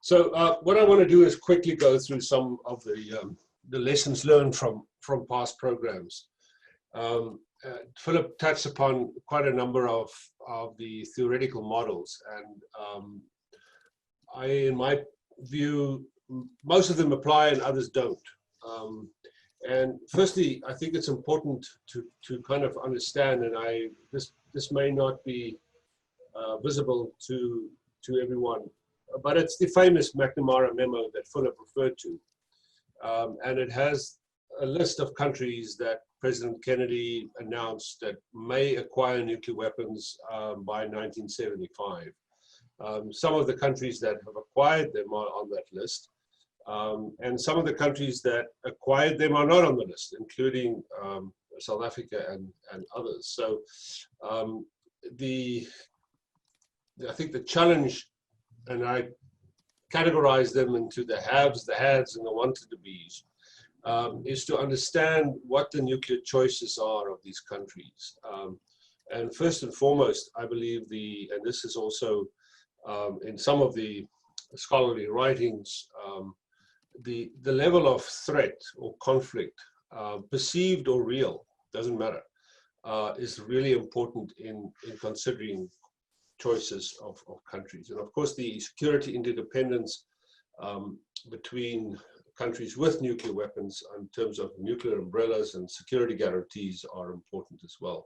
So what I want to do is quickly go through some of the lessons learned from past programs. Philip touched upon quite a number of the theoretical models, and in my view, most of them apply and others don't. And firstly, I think it's important to kind of understand, and this may not be visible to everyone, but it's the famous McNamara Memo that Philip referred to. And it has a list of countries that President Kennedy announced that may acquire nuclear weapons by 1975. Some of the countries that have acquired them are on that list. And some of the countries that acquired them are not on the list, including South Africa and others. So I think the challenge, and I categorize them into the haves, the hads, and the wanted-to-bes, is to understand what the nuclear choices are of these countries. And first and foremost, I believe and this is also in some of the scholarly writings, the level of threat or conflict, perceived or real, doesn't matter, is really important in considering choices of countries. And of course, the security interdependence between countries with nuclear weapons in terms of nuclear umbrellas and security guarantees are important as well.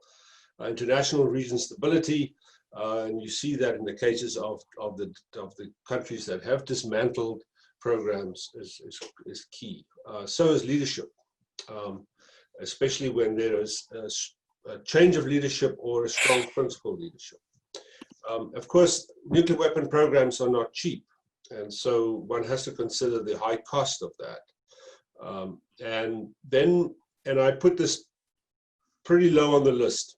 International region stability, and you see that in the cases of the countries that have dismantled programs is key. So is leadership, especially when there is a change of leadership or a strong principal leadership. Of course, nuclear weapon programs are not cheap, and so one has to consider the high cost of that. And I put this pretty low on the list.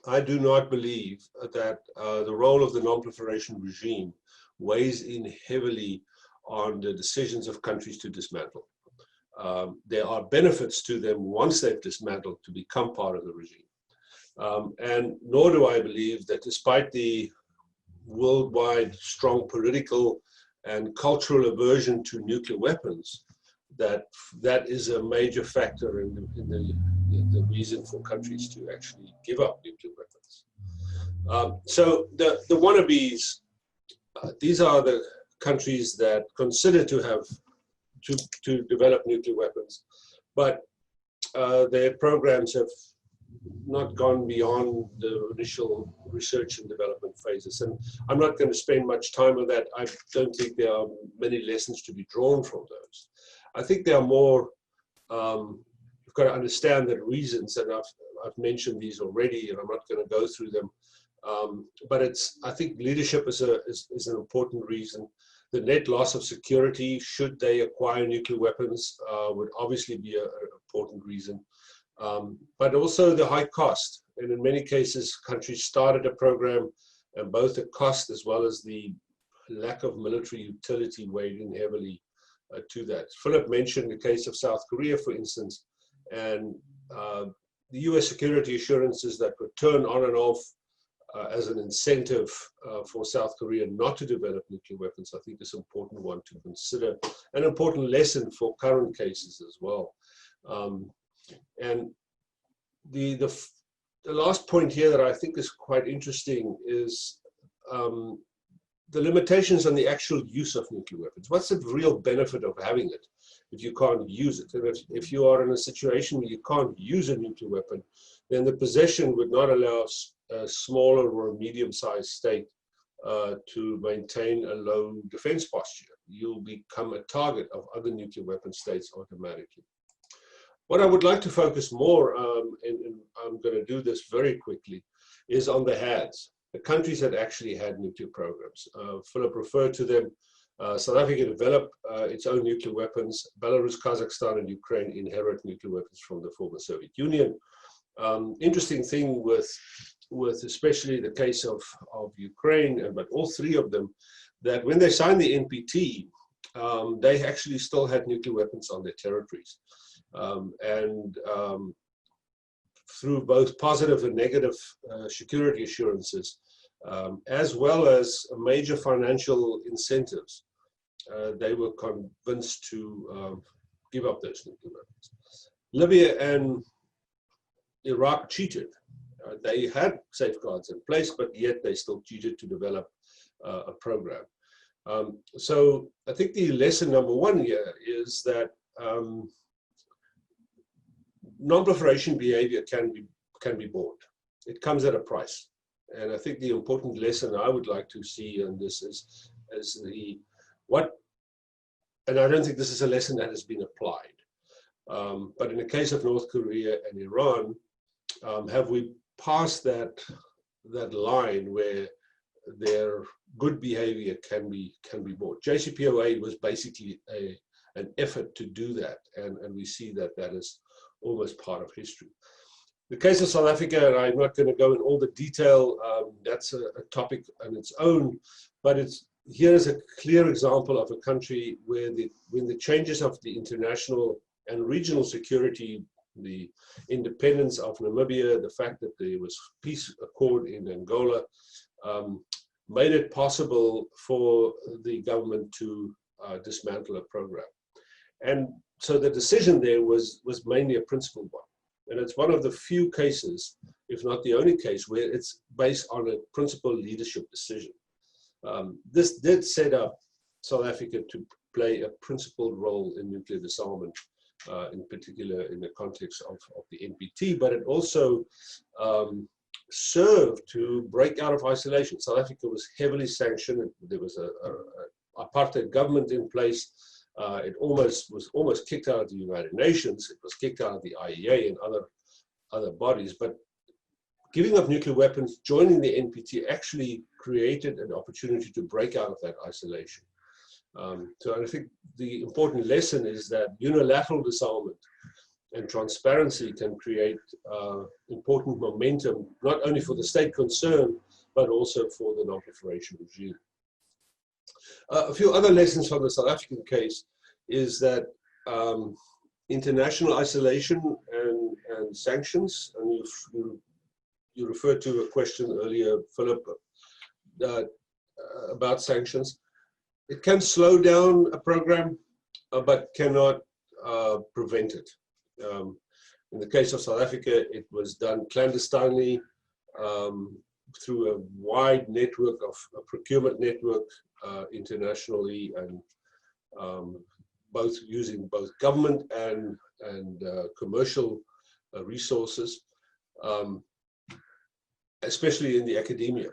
I do not believe that the role of the non-proliferation regime weighs in heavily on the decisions of countries to dismantle. There are benefits to them once they've dismantled to become part of the regime. And nor do I believe that despite the worldwide strong political and cultural aversion to nuclear weapons, that is a major factor in the reason for countries to actually give up nuclear weapons. So the wannabes, these are the countries that consider to have to develop nuclear weapons, but their programs have not gone beyond the initial research and development phases. And I'm not going to spend much time on that. I don't think there are many lessons to be drawn from those. I think there are more, you've got to understand the reasons, and I've mentioned these already, and I'm not going to go through them. But I think leadership is an important reason. The net loss of security, should they acquire nuclear weapons, would obviously be an important reason. But also the high cost. And in many cases, countries started a program, and both the cost as well as the lack of military utility weighed in heavily to that. Philip mentioned the case of South Korea, for instance, and the US security assurances that were turned on and off as an incentive for South Korea not to develop nuclear weapons, I think is an important one to consider, an important lesson for current cases as well. And the last point here that I think is quite interesting is the limitations on the actual use of nuclear weapons. What's the real benefit of having it if you can't use it? And if you are in a situation where you can't use a nuclear weapon, then the possession would not allow a smaller or a medium-sized state to maintain a low defense posture. You'll become a target of other nuclear weapon states automatically. What I would like to focus more, and I'm going to do this very quickly, is on the HADs, the countries that actually had nuclear programs. Philip referred to them. South Africa developed its own nuclear weapons. Belarus, Kazakhstan, and Ukraine inherit nuclear weapons from the former Soviet Union. Interesting thing with especially the case of Ukraine, but all three of them, that when they signed the NPT, they actually still had nuclear weapons on their territories. Through both positive and negative security assurances, as well as major financial incentives, they were convinced to give up those nuclear weapons. Libya and Iraq cheated. They had safeguards in place, but yet they still cheated to develop a program. So I think the lesson number one here is that non-proliferation behavior can be bought. It comes at a price. And I think the important lesson I would like to see in this is and I don't think this is a lesson that has been applied. But in the case of North Korea and Iran, have we passed that line where their good behavior can be bought? JCPOA was basically an effort to do that, and we see that is almost part of history. The case of South Africa, and I'm not going to go in all the detail, that's a topic on its own, but here's a clear example of a country where when the changes of the international and regional security, the independence of Namibia, the fact that there was peace accord in Angola, made it possible for the government to dismantle a program. And so the decision there was mainly a principled one. And it's one of the few cases, if not the only case, where it's based on a principled leadership decision. This did set up South Africa to play a principled role in nuclear disarmament, in particular in the context of the NPT, but it also served to break out of isolation. South Africa was heavily sanctioned. There was an apartheid government in place. It was almost kicked out of the United Nations. It was kicked out of the IEA and other bodies. But giving up nuclear weapons, joining the NPT, actually created an opportunity to break out of that isolation. So I think the important lesson is that unilateral disarmament and transparency can create important momentum, not only for the state concerned, but also for the non-proliferation regime. A few other lessons from the South African case is that international isolation and sanctions, and you referred to a question earlier, Philip, about sanctions. It can slow down a program, but cannot prevent it. In the case of South Africa, it was done clandestinely through a wide network of a procurement network internationally, and using both government and commercial resources, especially in the academia.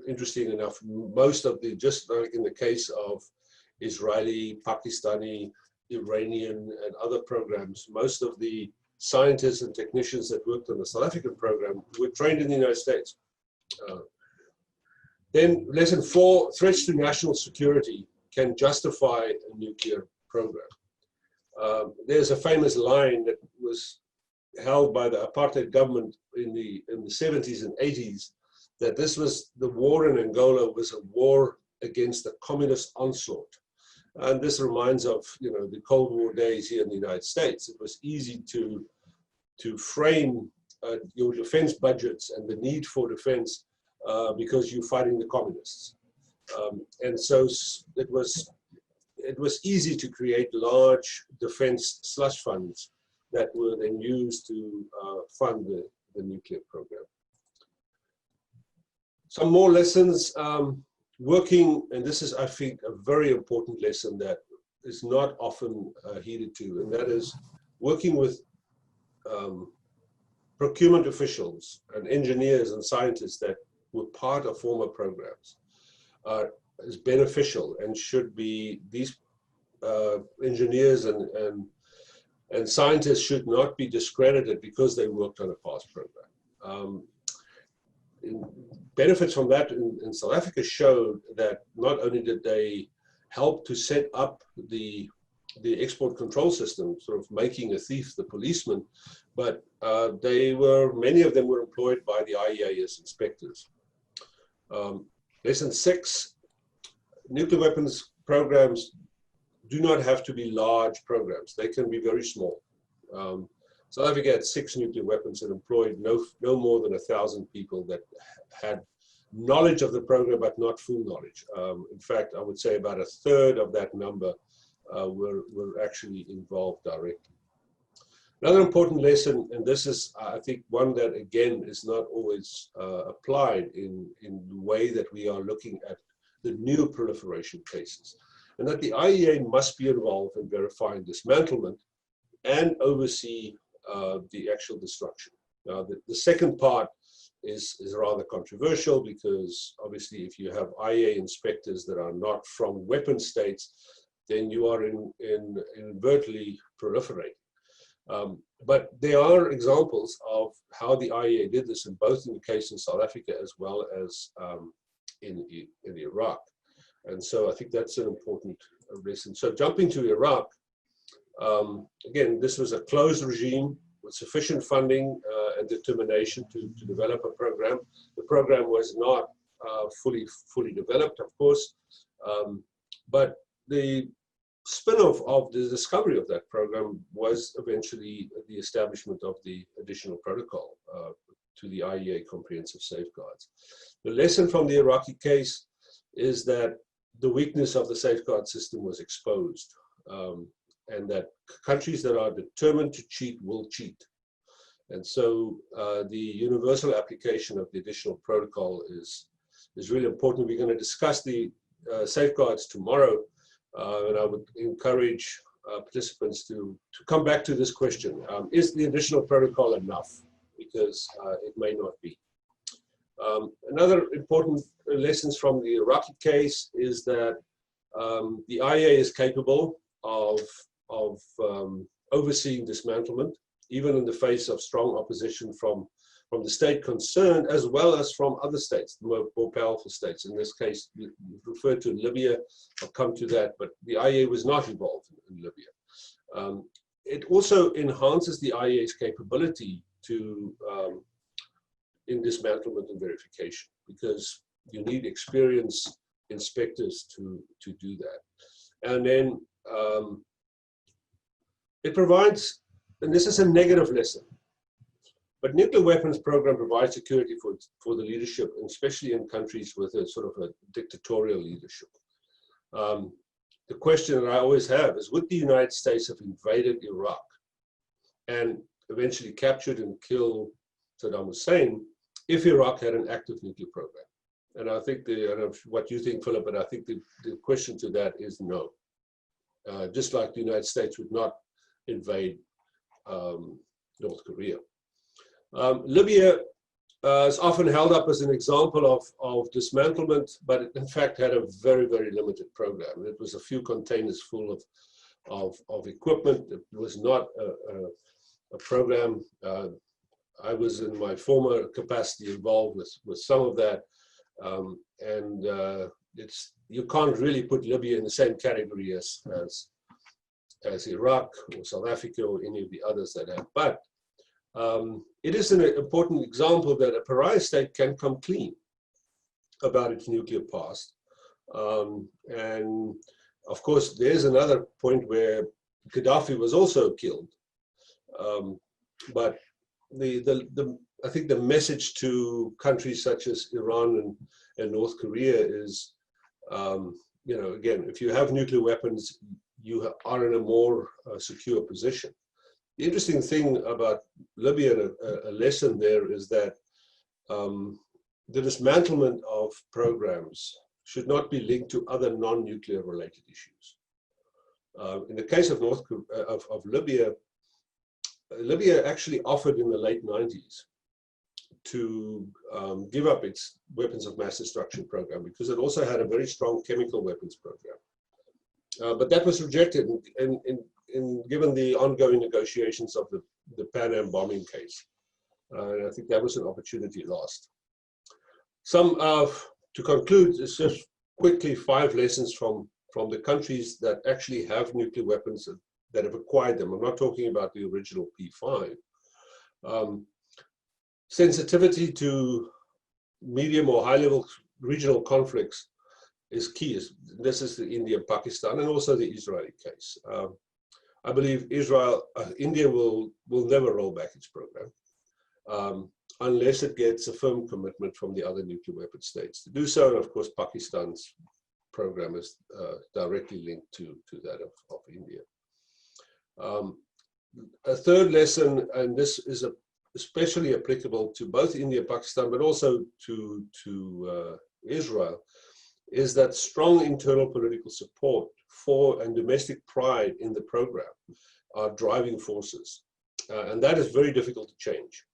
Interesting enough, most of just like in the case of Israeli, Pakistani, Iranian, and other programs, most of the scientists and technicians that worked on the South African program were trained in the United States. Then lesson 4, threats to national security can justify a nuclear program. There's a famous line that was held by the apartheid government in the 70s and 80s, that this was the war in Angola was a war against the communist onslaught. And this reminds of the Cold War days here in the United States. It was easy to frame your defense budgets and the need for defense because you're fighting the communists. And so it was easy to create large defense slush funds that were then used to fund the nuclear program. Some more lessons, working, and this is, I think, a very important lesson that is not often heeded to, and that is working with procurement officials and engineers and scientists that were part of former programs is beneficial, and should be, these engineers and scientists should not be discredited because they worked on a past program. Benefits from that in South Africa showed that not only did they help to set up the export control system, sort of making a thief the policeman, but many of them were employed by the IEA as inspectors. Lesson 6, nuclear weapons programs do not have to be large programs. They can be very small. South Africa had 6 nuclear weapons and employed no more than 1,000 people that had knowledge of the program, but not full knowledge. In fact, I would say about a third of that number were actually involved directly. Another important lesson, and this is, I think, one that, again, is not always applied in the way that we are looking at the new proliferation cases, and that the IEA must be involved in verifying dismantlement and oversee the actual destruction. Now, the second part is rather controversial, because obviously if you have IEA inspectors that are not from weapon states, then you are inadvertently proliferating. But there are examples of how the IEA did this, in both in the case in South Africa as well as in Iraq. And so I think that's an important lesson. So jumping to Iraq, again, this was a closed regime with sufficient funding and determination to develop a program. The program was not fully developed, of course, but the spin-off of the discovery of that program was eventually the establishment of the additional protocol to the IEA comprehensive safeguards. The lesson from the Iraqi case is that the weakness of the safeguard system was exposed, and that countries that are determined to cheat will cheat. And so the universal application of the additional protocol is really important. We're going to discuss the safeguards tomorrow, and I would encourage participants to come back to this question. Is the additional protocol enough? Because it may not be. Another important lessons from the Iraqi case is that the IEA is capable of overseeing dismantlement, even in the face of strong opposition from the state concerned, as well as from other states, the more powerful states. In this case, you referred to Libya. I'll come to that, but the IEA was not involved in Libya. It also enhances the IEA's capability to in dismantlement and verification, because you need experienced inspectors to do that. And then it provides, and this is a negative lesson, but nuclear weapons program provides security for the leadership, especially in countries with a sort of a dictatorial leadership. The question that I always have is, would the United States have invaded Iraq and eventually captured and killed Saddam Hussein if Iraq had an active nuclear program? And I think I don't know what you think, Philip, but I think the question to that is no. Just like the United States would not invade North Korea. Libya is often held up as an example of dismantlement, but it in fact had a very, very limited program. It was a few containers full of equipment. It was not a program. I was in my former capacity involved with some of that, and you can't really put Libya in the same category as Iraq or South Africa or any of the others that have. But it is an important example that a pariah state can come clean about its nuclear past. And of course, there's another point where Gaddafi was also killed. But I think the message to countries such as Iran and North Korea is, again, if you have nuclear weapons, you are in a more secure position. The interesting thing about Libya, and a lesson there, is that the dismantlement of programs should not be linked to other non-nuclear related issues. In the case of Libya, Libya actually offered in the late 90s to give up its weapons of mass destruction program, because it also had a very strong chemical weapons program. But that was rejected given the ongoing negotiations of the Pan Am bombing case. And I think that was an opportunity lost. To conclude, it's just quickly 5 lessons from the countries that actually have nuclear weapons that have acquired them. I'm not talking about the original P5. Sensitivity to medium or high-level regional conflicts is key. This is the India and Pakistan, and also the Israeli case. I believe India will never roll back its program. unless it gets a firm commitment from the other nuclear weapon states to do so. And of course, Pakistan's program is directly linked to that of India. A third lesson, and this is especially applicable to both India and Pakistan, but also to Israel, is that strong internal political support for and domestic pride in the program are driving forces. And that is very difficult to change.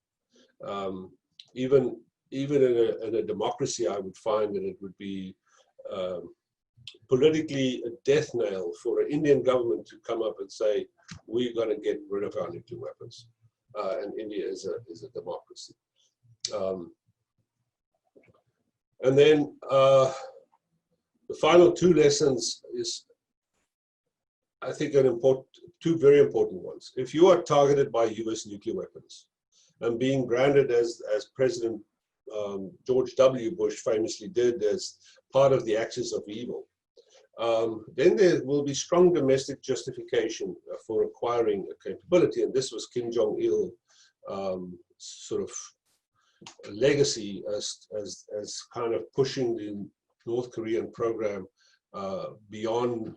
Even in a democracy, I would find that it would be politically a death nail for an Indian government to come up and say, we're going to get rid of our nuclear weapons. And India is a democracy. And then the final two lessons is, I think, two very important ones. If you are targeted by US nuclear weapons and being branded as President George W. Bush famously did as part of the axis of evil, then there will be strong domestic justification for acquiring a capability. And this was Kim Jong-il sort of legacy as kind of pushing the North Korean program beyond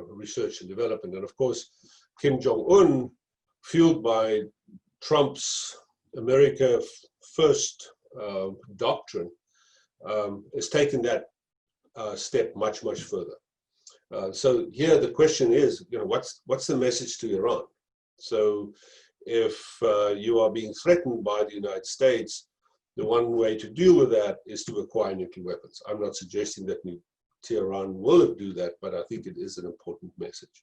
research and development. And of course, Kim Jong-un, fueled by Trump's America First doctrine, has taken that step much further. So here the question is, what's the message to Iran? So if you are being threatened by the United States, the one way to deal with that is to acquire nuclear weapons. I'm not suggesting that Tehran will do that, but I think it is an important message.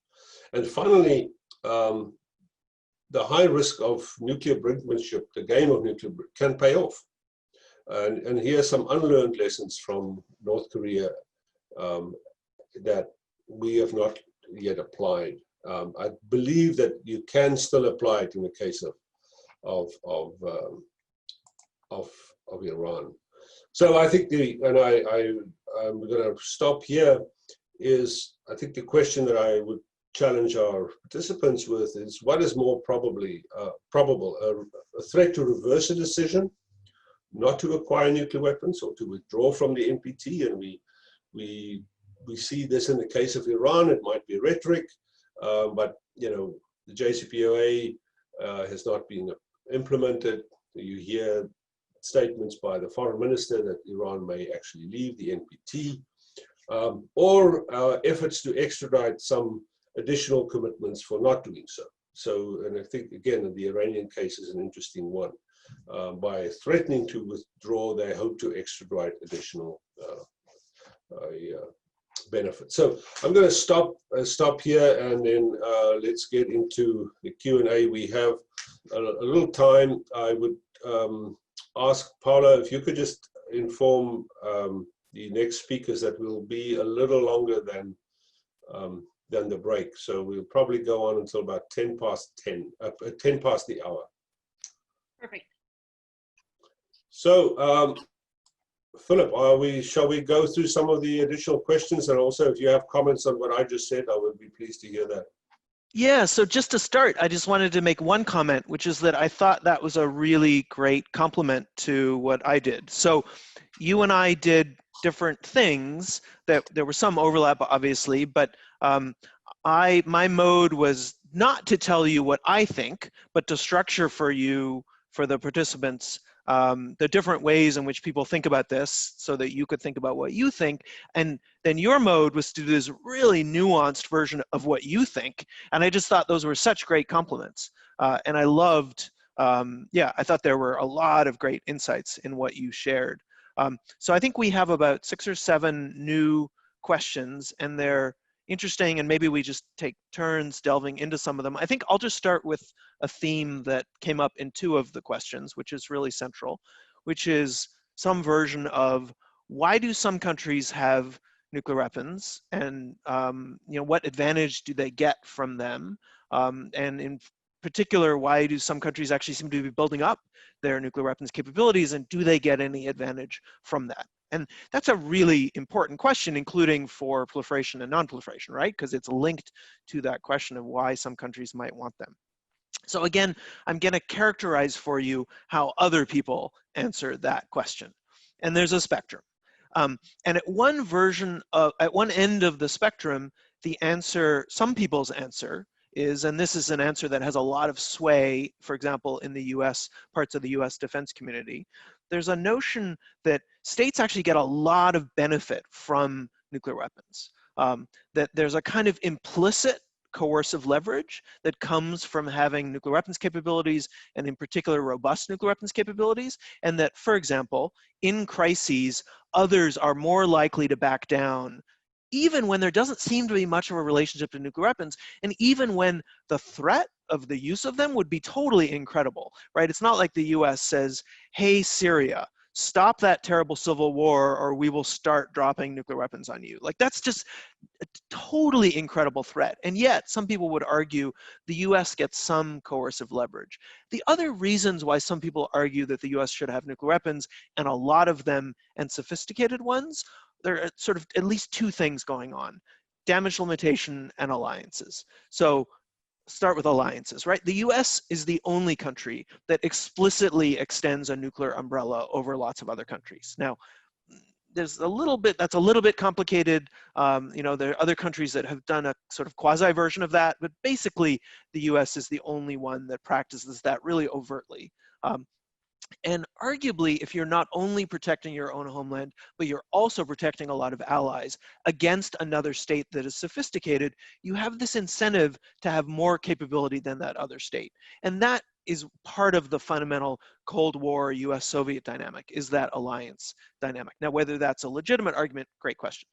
And finally, the high risk of nuclear brinkmanship, the game of nuclear, can pay off. And here are some unlearned lessons from North Korea that we have not yet applied. I believe that you can still apply it in the case of Iran. So I think I'm going to stop here. I think the question that I would challenge our participants with is, what is more probable, a threat to reverse a decision not to acquire nuclear weapons or to withdraw from the NPT? And we see this in the case of Iran. It might be rhetoric, but the JCPOA has not been implemented. You hear statements by the foreign minister that Iran may actually leave the NPT, or efforts to extradite some additional commitments for not doing so. So, and I think, again, the Iranian case is an interesting one. By threatening to withdraw, they hope to extradite additional benefits. So I'm going to stop here, and then let's get into the Q&A. We have a little time. I would ask Paula if you could just inform the next speakers that will be a little longer than the break. So we'll probably go on until about 10 past the hour. Perfect. So, Philip, shall we go through some of the additional questions? And also, if you have comments on what I just said, I would be pleased to hear that. Yeah, so just to start, I just wanted to make one comment, which is that I thought that was a really great compliment to what I did. So you and I did different things. That there was some overlap, obviously, but my mode was not to tell you what I think, but to structure for you, for the participants, the different ways in which people think about this so that you could think about what you think. And then your mode was to do this really nuanced version of what you think. And I just thought those were such great compliments. And I loved, I thought there were a lot of great insights in what you shared. So I think we have about 6 or 7 new questions, and they're interesting, and maybe we just take turns delving into some of them. I think I'll just start with a theme that came up in 2 of the questions, which is really central, which is some version of, why do some countries have nuclear weapons, and what advantage do they get from them? And in particular, why do some countries actually seem to be building up their nuclear weapons capabilities, and do they get any advantage from that? And that's a really important question, including for proliferation and non-proliferation, right? Because it's linked to that question of why some countries might want them. So again, I'm going to characterize for you how other people answer that question. And there's a spectrum. And at one end of the spectrum, the answer, some people's answer is, and this is an answer that has a lot of sway, for example, in the US, parts of the US defense community, there's a notion that states actually get a lot of benefit from nuclear weapons. That there's a kind of implicit coercive leverage that comes from having nuclear weapons capabilities, and in particular robust nuclear weapons capabilities, and that, for example, in crises, others are more likely to back down even when there doesn't seem to be much of a relationship to nuclear weapons, and even when the threat of the use of them would be totally incredible, right? It's not like the US says, hey, Syria, stop that terrible civil war or we will start dropping nuclear weapons on you. Like, that's just a totally incredible threat. And yet some people would argue the US gets some coercive leverage. The other reasons why some people argue that the US should have nuclear weapons, and a lot of them and sophisticated ones, there are sort of at least two things going on: damage limitation and alliances. So start with alliances, right? The US is the only country that explicitly extends a nuclear umbrella over lots of other countries. Now, there's a little bit, that's a little bit complicated. You know, there are other countries that have done a sort of quasi version of that, but basically the US is the only one that practices that really overtly. And arguably, if you're not only protecting your own homeland, but you're also protecting a lot of allies against another state that is sophisticated, you have this incentive to have more capability than that other state. And that is part of the fundamental Cold War US-Soviet dynamic, is that alliance dynamic. Now, whether that's a legitimate argument, great question.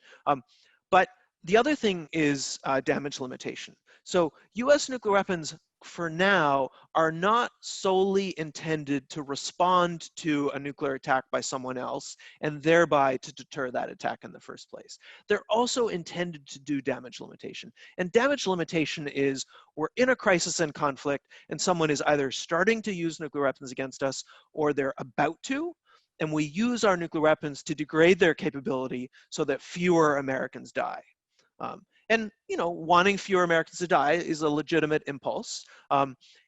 But the other thing is damage limitation. So US nuclear weapons, for now, are not solely intended to respond to a nuclear attack by someone else and thereby to deter that attack in the first place. They're also intended to do damage limitation. And damage limitation is, we're in a crisis and conflict and someone is either starting to use nuclear weapons against us or they're about to, and we use our nuclear weapons to degrade their capability so that fewer Americans die. And, you know, wanting fewer Americans to die is a legitimate impulse.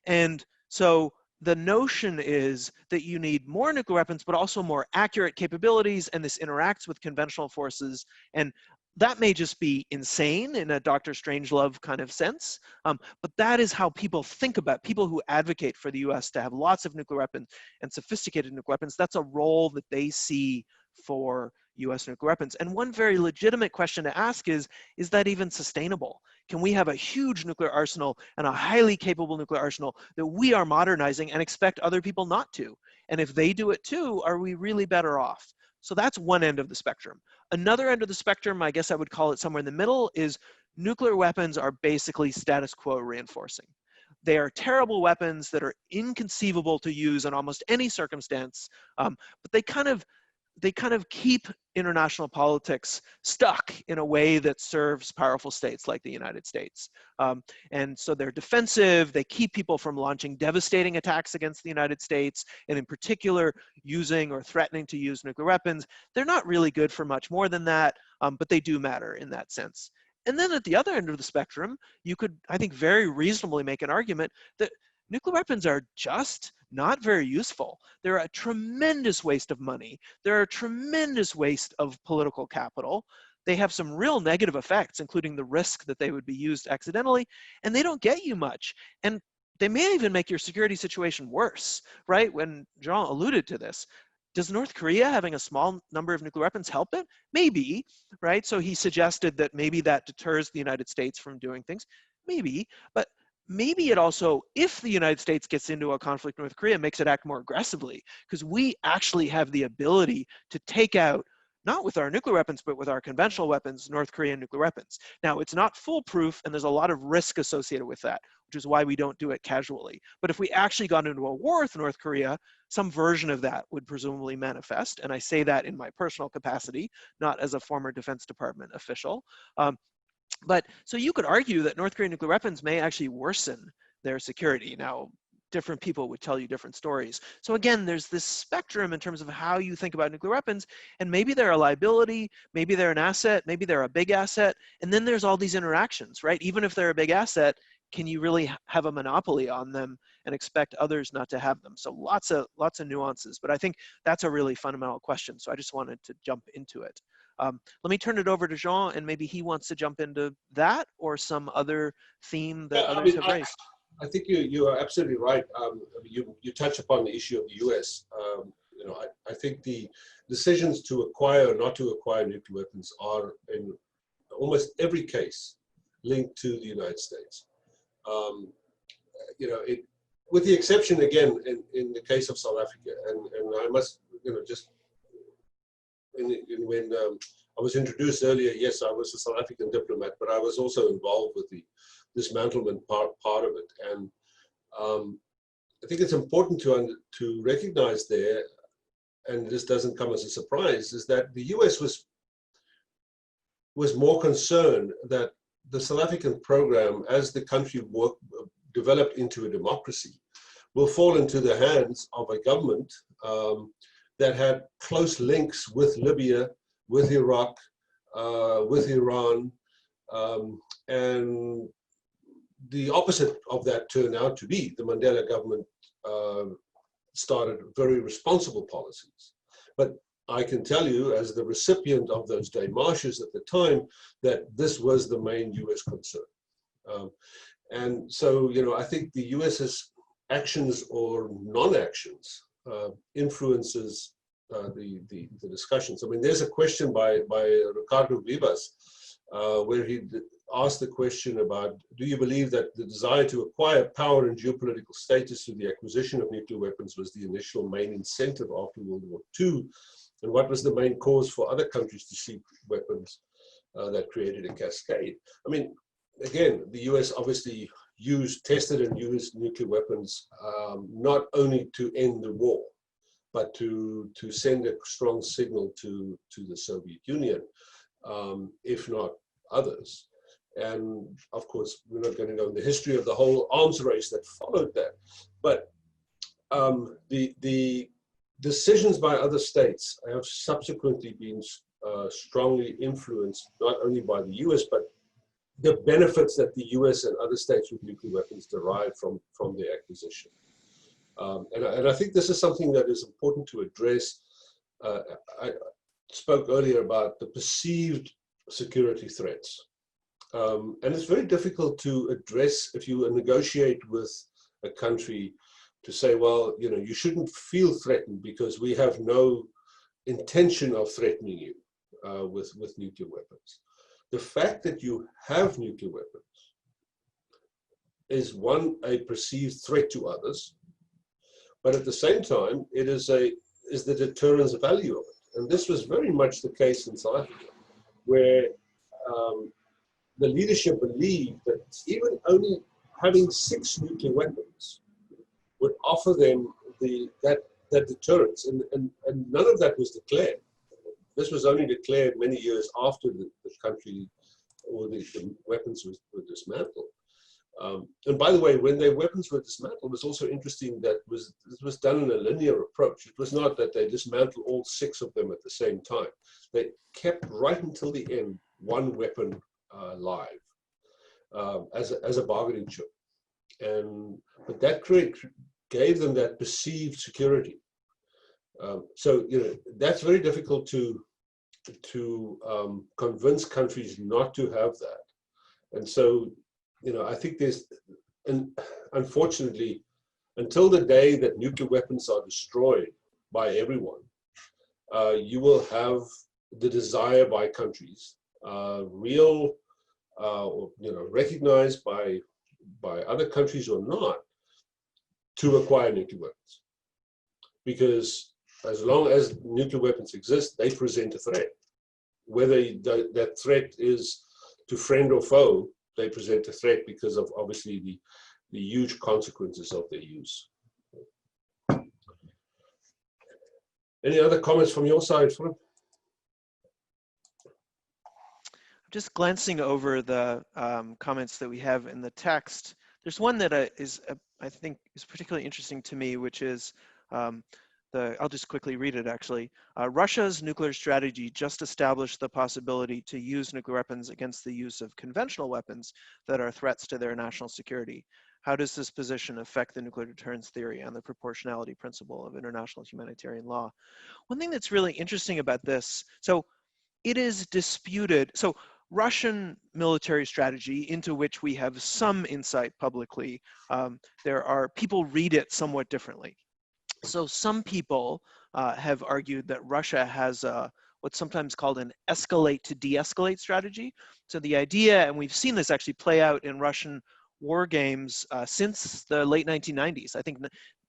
And so the notion is that you need more nuclear weapons, but also more accurate capabilities, and this interacts with conventional forces. And that may just be insane in a Dr. Strangelove kind of sense, but that is how people think about, people who advocate for the US to have lots of nuclear weapons and sophisticated nuclear weapons. That's a role that they see for US nuclear weapons. And one very legitimate question to ask is that even sustainable? Can we have a huge nuclear arsenal and a highly capable nuclear arsenal that we are modernizing and expect other people not to? And if they do it too, are we really better off? So that's one end of the spectrum. Another end of the spectrum, I guess I would call it somewhere in the middle, is nuclear weapons are basically status quo reinforcing. They are terrible weapons that are inconceivable to use in almost any circumstance, but they kind of keep international politics stuck in a way that serves powerful states like the United States. And so they're defensive, they keep people from launching devastating attacks against the United States, and in particular, using or threatening to use nuclear weapons. They're not really good for much more than that, but they do matter in that sense. And then at the other end of the spectrum, you could, I think, very reasonably make an argument that nuclear weapons are just not very useful. They're a tremendous waste of money. They're a tremendous waste of political capital. They have some real negative effects, including the risk that they would be used accidentally, and they don't get you much. And they may even make your security situation worse, right? When Jean alluded to this, does North Korea having a small number of nuclear weapons help it? Maybe, right? So he suggested that maybe that deters the United States from doing things. Maybe, but maybe it also, if the United States gets into a conflict with North Korea, makes it act more aggressively, because we actually have the ability to take out, not with our nuclear weapons, but with our conventional weapons, North Korean nuclear weapons. Now, it's not foolproof, and there's a lot of risk associated with that, which is why we don't do it casually. But if we actually got into a war with North Korea, some version of that would presumably manifest. And I say that in my personal capacity, not as a former Defense Department official. But so you could argue that North Korean nuclear weapons may actually worsen their security. Now, different people would tell you different stories. So again, there's this spectrum in terms of how you think about nuclear weapons, and maybe they're a liability, maybe they're an asset, maybe they're a big asset, and then there's all these interactions, right? Even if they're a big asset, can you really have a monopoly on them and expect others not to have them? So lots of nuances, but I think that's a really fundamental question. So I just wanted to jump into it. Let me turn it over to Jean, and maybe he wants to jump into that or some other theme that others have raised. I think you are absolutely right. You touch upon the issue of the U.S. I think the decisions to acquire or not to acquire nuclear weapons are in almost every case linked to the United States. With the exception again in the case of South Africa, and I must just when I was introduced earlier, yes, I was a South African diplomat, but I was also involved with the dismantlement part of it, and I think it's important to recognize there, and this doesn't come as a surprise, is that the U.S. was more concerned that the South African program, as the country developed into a democracy, will fall into the hands of a government that had close links with Libya, with Iraq, with Iran, and the opposite of that turned out to be. The Mandela government started very responsible policies. But I can tell you, as the recipient of those démarches at the time, that this was the main US concern. And so, I think the US's actions or non-actions influences the discussions. I mean, there's a question by Ricardo Vivas where he asked the question about, do you believe that the desire to acquire power and geopolitical status through the acquisition of nuclear weapons was the initial main incentive after World War II? And what was the main cause for other countries to seek weapons that created a cascade? I mean, again, the US obviously tested and used nuclear weapons not only to end the war, but to send a strong signal to the Soviet Union, if not others. And of course, we're not going to go into the history of the whole arms race that followed that. But the decisions by other states have subsequently been strongly influenced, not only by the US, but the benefits that the US and other states with nuclear weapons derive from their acquisition. And I think this is something that is important to address. I spoke earlier about the perceived security threats. And it's very difficult to address if you negotiate with a country to say, well, you shouldn't feel threatened because we have no intention of threatening you with nuclear weapons. The fact that you have nuclear weapons is a perceived threat to others, but at the same time, it is the deterrence value of it. And this was very much the case in South Africa, where the leadership believed that even only having 6 nuclear weapons would offer them that deterrence, and none of that was declared. This was only declared many years after the country or the weapons were dismantled. And by the way, when their weapons were dismantled, it was also interesting that this was done in a linear approach. It was not that they dismantled all 6 of them at the same time. They kept right until the end one weapon live as a bargaining chip. But that gave them that perceived security. So that's very difficult to convince countries not to have that. And so I think and unfortunately, until the day that nuclear weapons are destroyed by everyone, you will have the desire by countries, real, recognized by other countries or not, to acquire nuclear weapons. Because as long as nuclear weapons exist, they present a threat. Whether that threat is to friend or foe, they present a threat because of obviously the huge consequences of their use. Any other comments from your side, Philip? Just glancing over the comments that we have in the text, there's one that I think is particularly interesting to me, which is I'll just quickly read it actually. Russia's nuclear strategy just established the possibility to use nuclear weapons against the use of conventional weapons that are threats to their national security. How does this position affect the nuclear deterrence theory and the proportionality principle of international humanitarian law? One thing that's really interesting about this, so it is disputed. So Russian military strategy, into which we have some insight publicly, there are people read it somewhat differently. So some people have argued that Russia has what's sometimes called an escalate to de-escalate strategy. So the idea, and we've seen this actually play out in Russian war games since the late 1990s. I think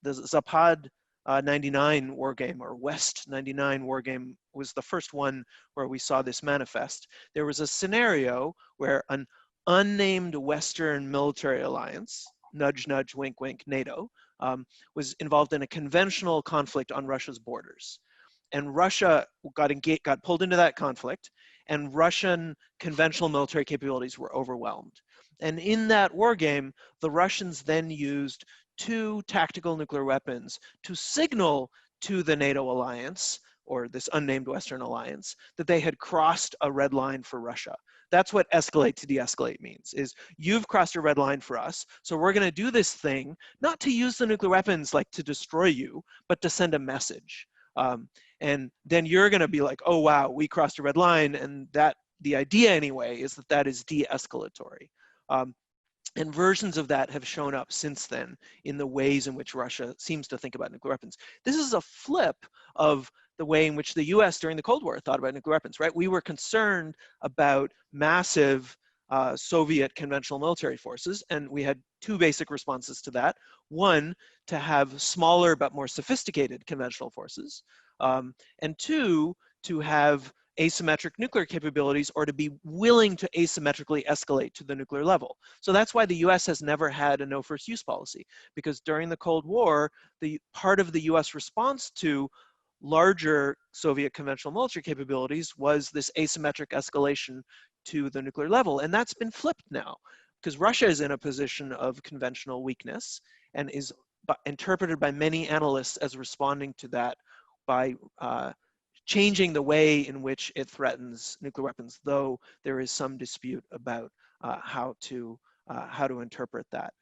the Zapad 99 war game, or West 99 war game, was the first one where we saw this manifest. There was a scenario where an unnamed Western military alliance, nudge, nudge, wink, wink, NATO, was involved in a conventional conflict on Russia's borders. And Russia got pulled into that conflict, and Russian conventional military capabilities were overwhelmed. And in that war game, the Russians then used 2 tactical nuclear weapons to signal to the NATO alliance, or this unnamed Western alliance, that they had crossed a red line for Russia. That's what escalate to de-escalate means, is you've crossed a red line for us, so we're gonna do this thing, not to use the nuclear weapons like to destroy you, but to send a message. And then you're gonna be like, oh wow, we crossed a red line, and that, the idea anyway, is that that is de-escalatory. And versions of that have shown up since then in the ways in which Russia seems to think about nuclear weapons. This is a flip of the way in which the US during the Cold War thought about nuclear weapons, right? We were concerned about massive Soviet conventional military forces, and we had 2 basic responses to that. One, to have smaller but more sophisticated conventional forces, and 2, to have asymmetric nuclear capabilities, or to be willing to asymmetrically escalate to the nuclear level. So that's why the US has never had a no first use policy, because during the Cold War, the part of the US response to larger Soviet conventional military capabilities was this asymmetric escalation to the nuclear level. And that's been flipped now, because Russia is in a position of conventional weakness and is interpreted by many analysts as responding to that by changing the way in which it threatens nuclear weapons, though there is some dispute about how to interpret that.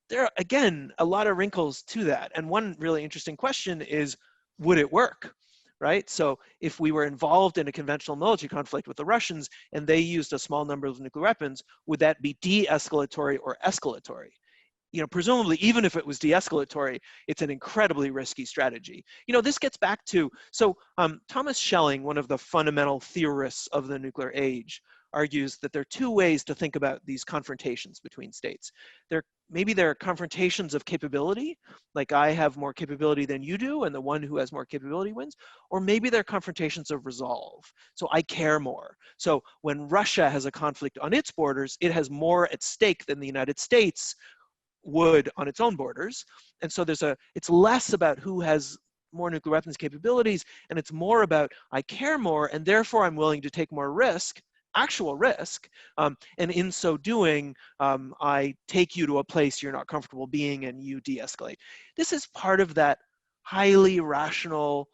There are, again, a lot of wrinkles to that. And one really interesting question is, would it work, right? So if we were involved in a conventional military conflict with the Russians and they used a small number of nuclear weapons, would that be de-escalatory or escalatory? You know, presumably, even if it was de-escalatory, it's an incredibly risky strategy. You know, this gets back to, so Thomas Schelling, one of the fundamental theorists of the nuclear age, argues that there are 2 ways to think about these confrontations between states. Maybe there are confrontations of capability, like I have more capability than you do, and the one who has more capability wins, or maybe they're confrontations of resolve. So I care more. So when Russia has a conflict on its borders, it has more at stake than the United States would on its own borders. And so it's less about who has more nuclear weapons capabilities, and it's more about I care more, and therefore I'm willing to take more risk, actual risk, and in so doing, I take you to a place you're not comfortable being and you de-escalate. This is part of that highly rational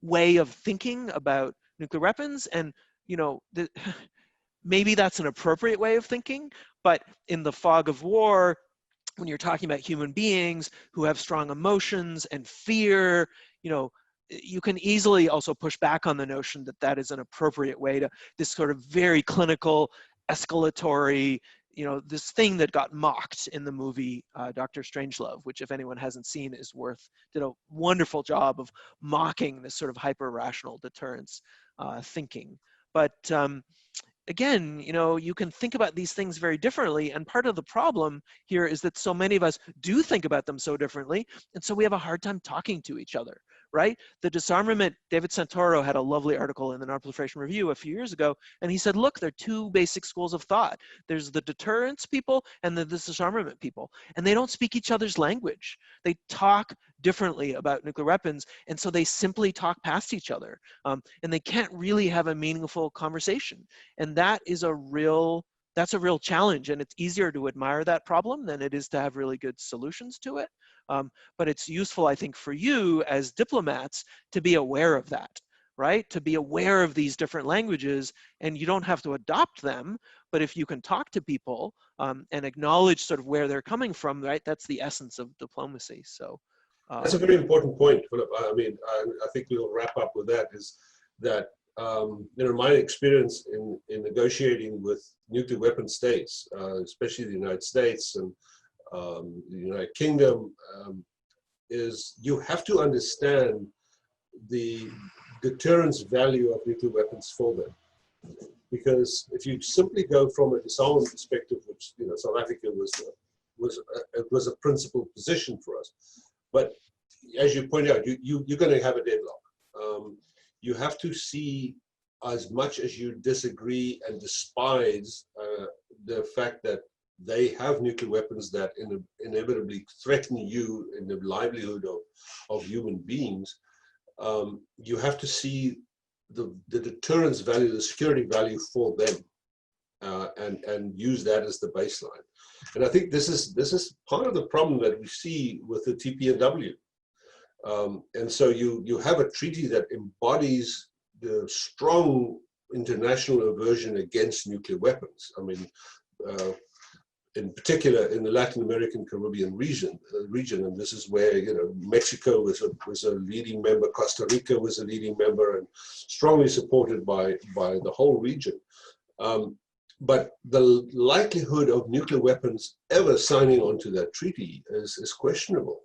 way of thinking about nuclear weapons, and you know, maybe that's an appropriate way of thinking, but in the fog of war, when you're talking about human beings who have strong emotions and fear, you know, you can easily also push back on the notion that that is an appropriate way to, this sort of very clinical, escalatory, you know, this thing that got mocked in the movie Dr. Strangelove, which if anyone hasn't seen did a wonderful job of mocking this sort of hyper-rational deterrence thinking. But again, you know, you can think about these things very differently. And part of the problem here is that so many of us do think about them so differently. And so we have a hard time talking to each other, right? The disarmament, David Santoro had a lovely article in the Nonproliferation Review a few years ago. And he said, look, there are 2 basic schools of thought. There's the deterrence people and the disarmament people. And they don't speak each other's language. They talk differently about nuclear weapons. And so they simply talk past each other. And they can't really have a meaningful conversation. And that is a real that's a real challenge, and it's easier to admire that problem than it is to have really good solutions to it. But it's useful, I think, for you as diplomats to be aware of that, right? To be aware of these different languages, and you don't have to adopt them, but if you can talk to people and acknowledge sort of where they're coming from, right? That's the essence of diplomacy. So that's a very important point, Philip. I mean, I think we'll wrap up with that, is that my experience in negotiating with nuclear weapon states, especially the United States and the United Kingdom, is you have to understand the deterrence value of nuclear weapons for them. Because if you simply go from a disarmament perspective, which South Africa was a principal position for us, but as you point out, you're going to have a deadlock. You have to see, as much as you disagree and despise the fact that they have nuclear weapons that inevitably threaten you in the livelihood of human beings, you have to see the deterrence value, the security value for them, and use that as the baseline. And I think this is part of the problem that we see with the TPNW. And so you have a treaty that embodies the strong international aversion against nuclear weapons. I mean, in particular in the Latin American Caribbean region, and this is where Mexico was a leading member, Costa Rica was a leading member, and strongly supported by the whole region. But the likelihood of nuclear weapons ever signing onto that treaty is questionable,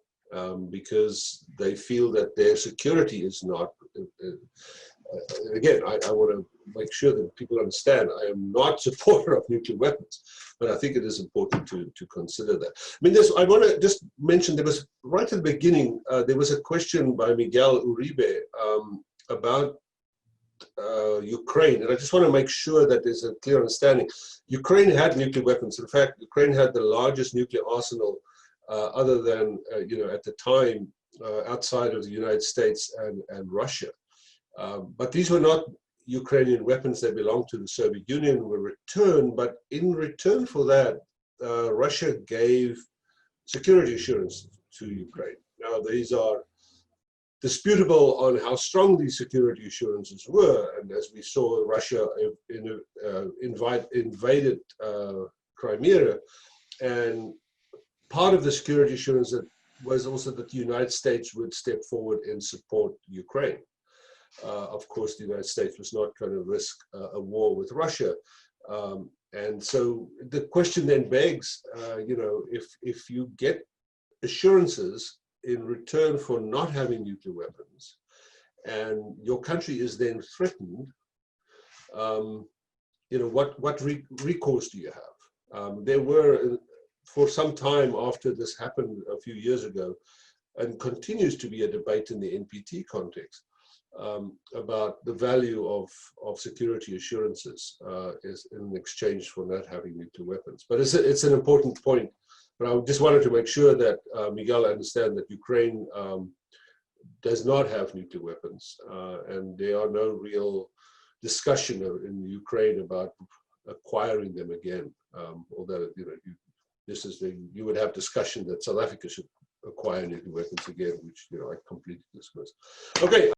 because they feel that their security is not. Again, I want to make sure that people understand I am not a supporter of nuclear weapons, but I think it is important to consider that. I mean, I want to just mention, there was, right at the beginning, there was a question by Miguel Uribe about Ukraine, and I just want to make sure that there's a clear understanding. Ukraine had nuclear weapons. In fact, Ukraine had the largest nuclear arsenal other than, at the time, outside of the United States and Russia. But these were not Ukrainian weapons. They belonged to the Soviet Union, were returned. But in return for that, Russia gave security assurance to Ukraine. Now, these are disputable on how strong these security assurances were. And as we saw, Russia invaded Crimea. And part of the security assurance was also that the United States would step forward and support Ukraine. Of course, the United States was not going to risk a war with Russia. And so the question then begs, if you get assurances in return for not having nuclear weapons, and your country is then threatened, what recourse do you have? There were, for some time after this happened a few years ago, and continues to be a debate in the NPT context, about the value of security assurances is in exchange for not having nuclear weapons. But it's an important point. But I just wanted to make sure that Miguel understand that Ukraine does not have nuclear weapons, and there are no real discussion in Ukraine about acquiring them again. Although you would have discussion that South Africa should acquire nuclear weapons again, which I completely dismiss. Okay.